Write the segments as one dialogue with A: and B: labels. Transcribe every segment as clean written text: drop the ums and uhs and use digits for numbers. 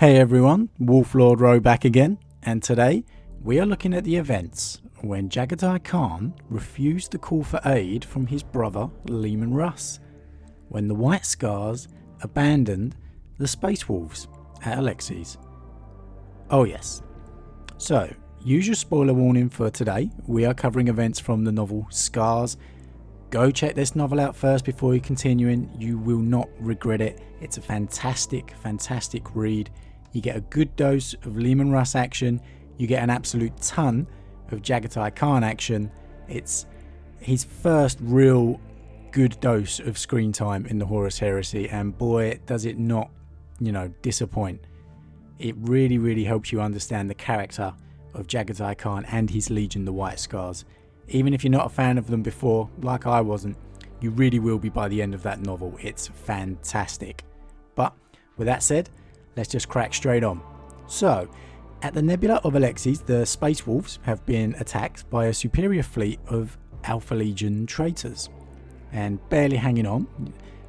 A: Hey everyone, Wolf Lord Rho back again, and today we are looking at the events when Jaghatai Khan refused the call for aid from his brother Leman Russ, when the White Scars abandoned the Space Wolves at Alaxxes. Oh yes, so use your spoiler warning for today. We are covering events from the novel Scars. Go check this novel out first before you continuing. You will not regret it. It's a fantastic read. You get a good dose of Leman Russ action. You get an absolute ton of Jaghatai Khan action. It's his first real good dose of screen time in the Horus Heresy, and boy, does it not, disappoint. It really helps you understand the character of Jaghatai Khan and his legion, the White Scars. Even if you're not a fan of them before, like I wasn't, you really will be by the end of that novel. It's fantastic. But with that said, let's just crack straight on. So, at the nebula of Alaxxes, the Space Wolves have been attacked by a superior fleet of Alpha Legion traitors, and barely hanging on,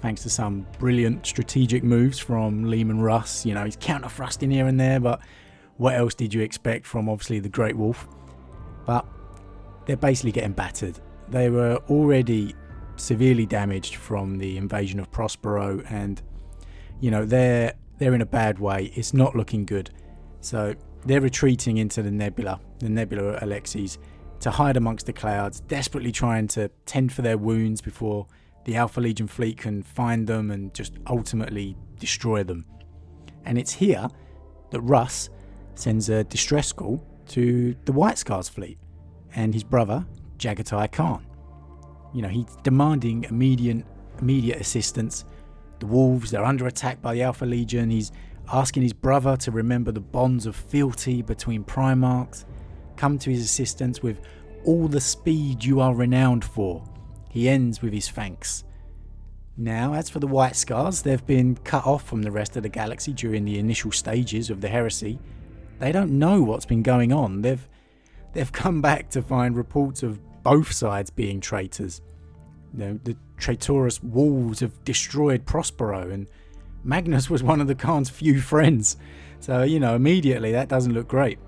A: thanks to some brilliant strategic moves from Leman Russ. He's counter-thrusting here and there, but what else did you expect from, obviously, the Great Wolf? But they're basically getting battered. They were already severely damaged from the invasion of Prospero, and, they're in a bad way. It's not looking good. So they're retreating into the nebula at Alaxxes, to hide amongst the clouds, desperately trying to tend for their wounds before the Alpha Legion fleet can find them and just ultimately destroy them. And it's here that Russ sends a distress call to the White Scars fleet and his brother Jaghatai Khan. He's demanding immediate assistance. The Wolves, they're under attack by the Alpha Legion. He's asking his brother to remember the bonds of fealty between Primarchs. Come to his assistance with all the speed you are renowned for. He ends with his thanks. Now, as for the White Scars, they've been cut off from the rest of the galaxy during the initial stages of the heresy. They don't know what's been going on. They've come back to find reports of both sides being traitors. The traitorous wolves have destroyed Prospero, and Magnus was one of the Khan's few friends. So, immediately that doesn't look great.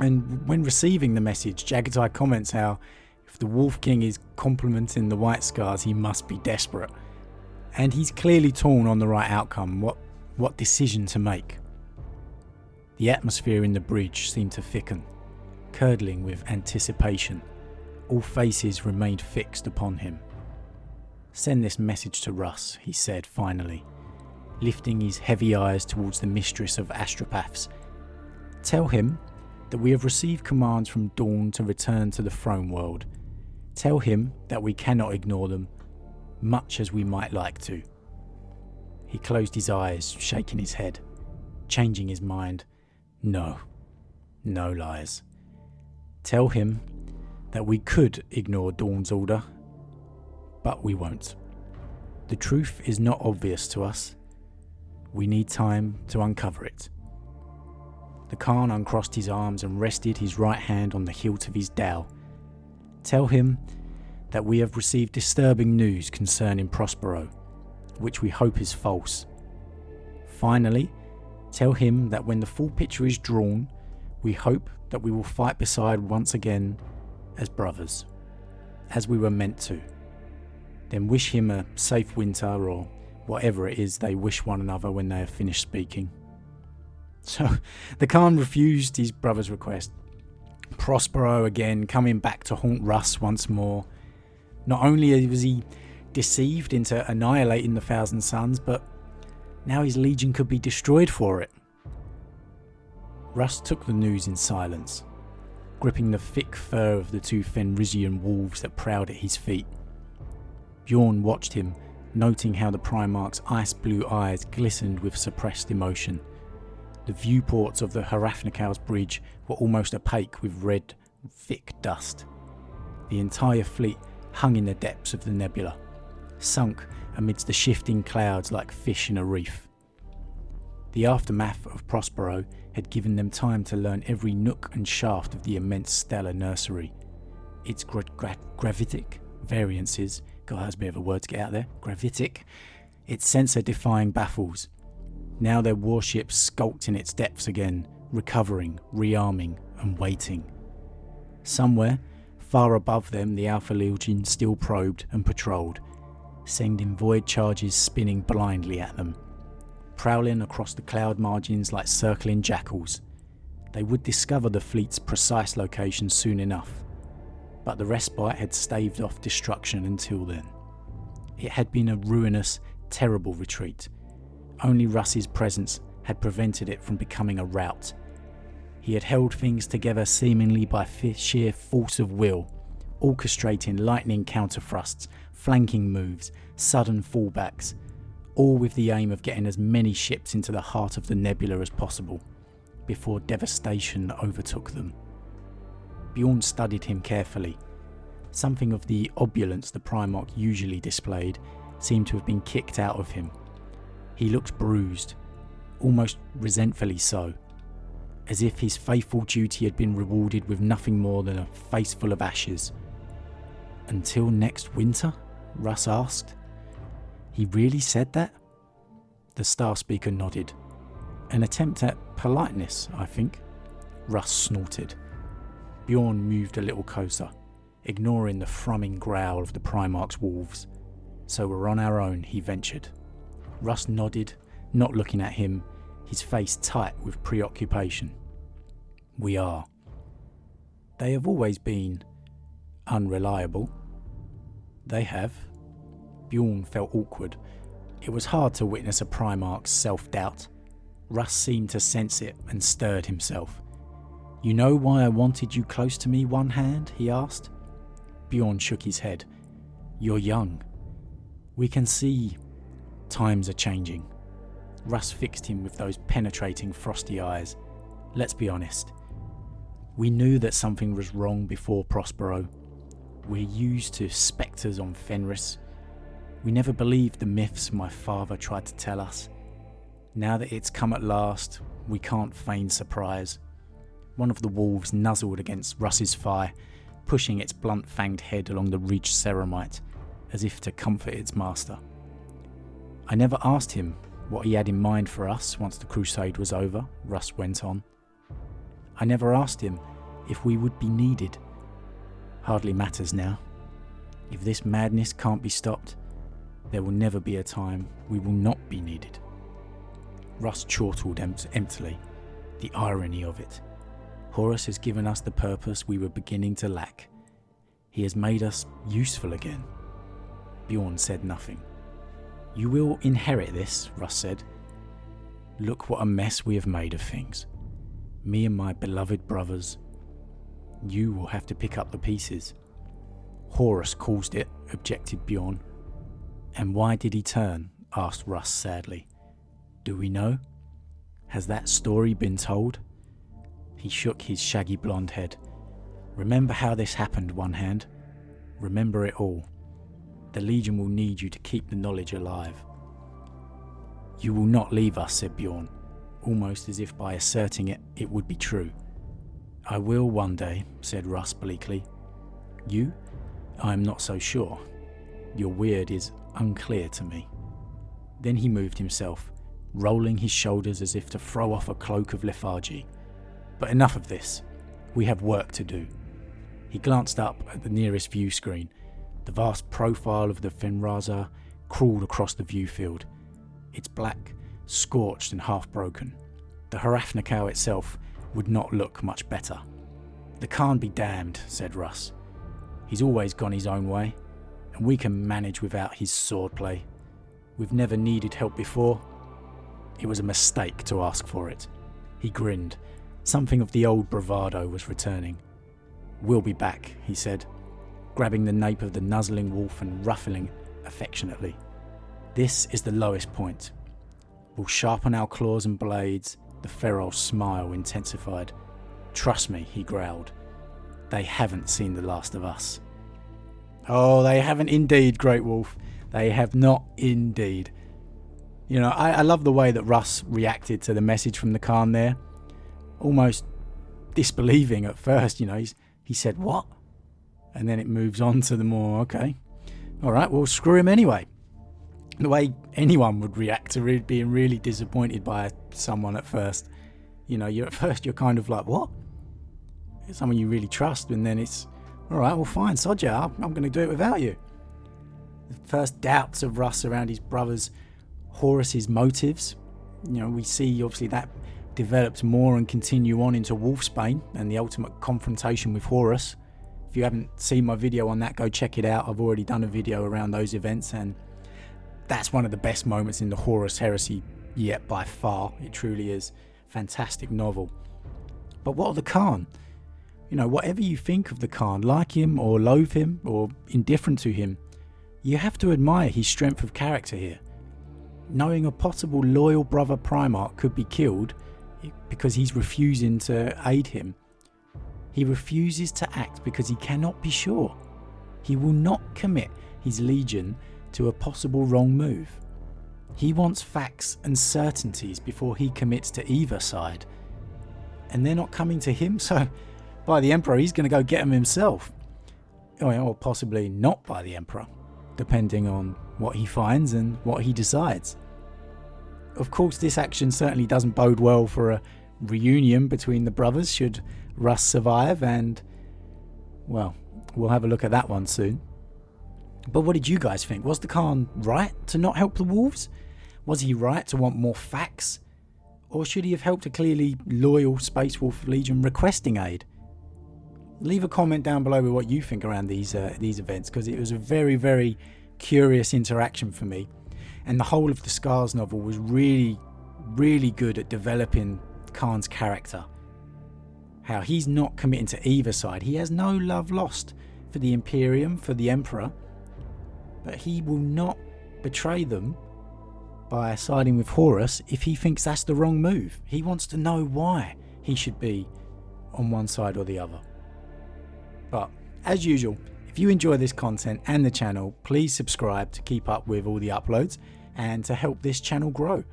A: And when receiving the message, Jaghatai comments how if the Wolf King is complimenting the White Scars, he must be desperate. And he's clearly torn on the right outcome, what decision to make. The atmosphere in the bridge seemed to thicken, curdling with anticipation. All faces remained fixed upon him. "Send this message to Russ," he said finally, lifting his heavy eyes towards the mistress of astropaths. "Tell him that we have received commands from Dawn to return to the throne world. Tell him that we cannot ignore them, much as we might like to." He closed his eyes, shaking his head, changing his mind. No lies. Tell him that we could ignore Dawn's order, but we won't. The truth is not obvious to us. We need time to uncover it. The Khan uncrossed his arms and rested his right hand on the hilt of his dao. Tell him that we have received disturbing news concerning Prospero, which we hope is false. Finally, tell him that when the full picture is drawn, we hope that we will fight beside once again as brothers, as we were meant to. Then wish him a safe winter, or whatever it is they wish one another when they have finished speaking. So the Khan refused his brother's request. Prospero again coming back to haunt Russ once more. Not only was he deceived into annihilating the Thousand Suns, but now his legion could be destroyed for it. Russ took the news in silence, gripping the thick fur of the two Fenrisian wolves that prowled at his feet. Bjorn watched him, noting how the Primarch's ice-blue eyes glistened with suppressed emotion. The viewports of the Harafnikal's bridge were almost opaque with red, thick dust. The entire fleet hung in the depths of the nebula, sunk amidst the shifting clouds like fish in a reef. The aftermath of Prospero had given them time to learn every nook and shaft of the immense stellar nursery. Its gravitic variances, God, that's a bit of a word to get out there, gravitic, its sensor-defying baffles, Now their warship skulked in its depths again, recovering, rearming, and waiting. Somewhere, far above them, the Alpha Legion still probed and patrolled, sending void charges spinning blindly at them, prowling across the cloud margins like circling jackals. They would discover the fleet's precise location soon enough, but the respite had staved off destruction until then. It had been a ruinous, terrible retreat. Only Russ's presence had prevented it from becoming a rout. He had held things together seemingly by sheer force of will, orchestrating lightning counterthrusts, flanking moves, sudden fallbacks, all with the aim of getting as many ships into the heart of the nebula as possible, before devastation overtook them. Bjorn studied him carefully. Something of the opulence the Primarch usually displayed seemed to have been kicked out of him. He looked bruised, almost resentfully so, as if his faithful duty had been rewarded with nothing more than a face full of ashes. "Until next winter?" Russ asked. "He really said that?" The Star Speaker nodded. "An attempt at politeness, I think." Russ snorted. Bjorn moved a little closer, ignoring the thrumming growl of the Primarch's wolves. "So we're on our own," he ventured. Russ nodded, not looking at him, his face tight with preoccupation. "We are. They have always been unreliable." "They have." Bjorn felt awkward. It was hard to witness a Primarch's self-doubt. Russ seemed to sense it and stirred himself. "You know why I wanted you close to me, One Hand?" he asked. Bjorn shook his head. "You're young. We can see times are changing." Russ fixed him with those penetrating, frosty eyes. "Let's be honest. We knew that something was wrong before Prospero. We're used to spectres on Fenris. We never believed the myths my father tried to tell us. Now that it's come at last, we can't feign surprise." One of the wolves nuzzled against Russ's thigh, pushing its blunt-fanged head along the ridged ceramite, as if to comfort its master. "I never asked him what he had in mind for us once the crusade was over," Russ went on. "I never asked him if we would be needed. Hardly matters now. If this madness can't be stopped, there will never be a time we will not be needed." Russ chortled emptily. The irony of it. Horus has given us the purpose we were beginning to lack. He has made us useful again. Bjorn said nothing. "You will inherit this," Russ said. "Look what a mess we have made of things. Me and my beloved brothers. You will have to pick up the pieces." "Horus caused it," objected Bjorn. "And why did he turn?" asked Russ sadly. "Do we know? Has that story been told?" He shook his shaggy blonde head. "Remember how this happened, One Hand. Remember it all. The Legion will need you to keep the knowledge alive." "You will not leave us," said Bjorn, almost as if by asserting it, it would be true. "I will one day," said Russ bleakly. "You? I am not so sure. Your weird is unclear to me." Then he moved himself, rolling his shoulders as if to throw off a cloak of lethargy. "But enough of this. We have work to do." He glanced up at the nearest view screen. The vast profile of the Fenrazar crawled across the view field. Its black, scorched and half broken. The Harafnikau itself would not look much better. "The Khan be damned," said Russ. "He's always gone his own way, and we can manage without his swordplay. We've never needed help before. It was a mistake to ask for it." He grinned. Something of the old bravado was returning. "We'll be back," he said, grabbing the nape of the nuzzling wolf and ruffling affectionately. "This is the lowest point. We'll sharpen our claws and blades." The feral smile intensified. "Trust me," he growled. "They haven't seen the last of us." "Oh, they haven't indeed, Great Wolf. They have not indeed." You know, I love the way that Russ reacted to the message from the Khan there. Almost disbelieving at first, you know. He said, "What?" And then it moves on to the more, okay, all right, we'll screw him anyway. the way anyone would react to being really disappointed by someone at first. You know, at first you're kind of like, what? It's someone you really trust, and then it's, all right, well fine, sod ya, I'm going to do it without you. The first doubts of Russ around his brother's Horus's motives, you know, we see obviously that develops more and continue on into Wolfsbane and the ultimate confrontation with Horus. If you haven't seen my video on that, go check it out. I've already done a video around those events, and that's one of the best moments in the Horus Heresy yet by far. It truly is. Fantastic novel. But what of the Khan? You know, whatever you think of the Khan, like him or loathe him or indifferent to him, you have to admire his strength of character here. Knowing a possible loyal brother Primarch could be killed because he's refusing to aid him. He refuses to act because he cannot be sure. He will not commit his legion to a possible wrong move. He wants facts and certainties before he commits to either side. And they're not coming to him, so by the Emperor he's going to go get them himself. Or possibly not by the Emperor, depending on what he finds and what he decides. Of course, this action certainly doesn't bode well for a reunion between the brothers should Russ survive, and, well, we'll have a look at that one soon. But what did you guys think? Was the Khan right to not help the wolves? Was he right to want more facts? Or should he have helped a clearly loyal Space Wolf Legion requesting aid? Leave a comment down below with what you think around these events, because it was a very, very curious interaction for me. And the whole of the Scars novel was really, really good at developing Khan's character. How he's not committing to either side. He has no love lost for the Imperium, for the Emperor. But he will not betray them by siding with Horus if he thinks that's the wrong move. He wants to know why he should be on one side or the other. But as usual, if you enjoy this content and the channel, please subscribe to keep up with all the uploads and to help this channel grow.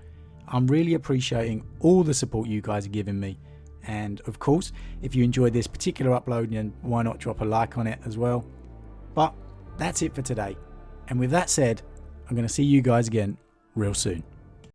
A: I'm really appreciating all the support you guys are giving me. And of course, if you enjoyed this particular upload, then why not drop a like on it as well. But that's it for today. And with that said, I'm going to see you guys again real soon.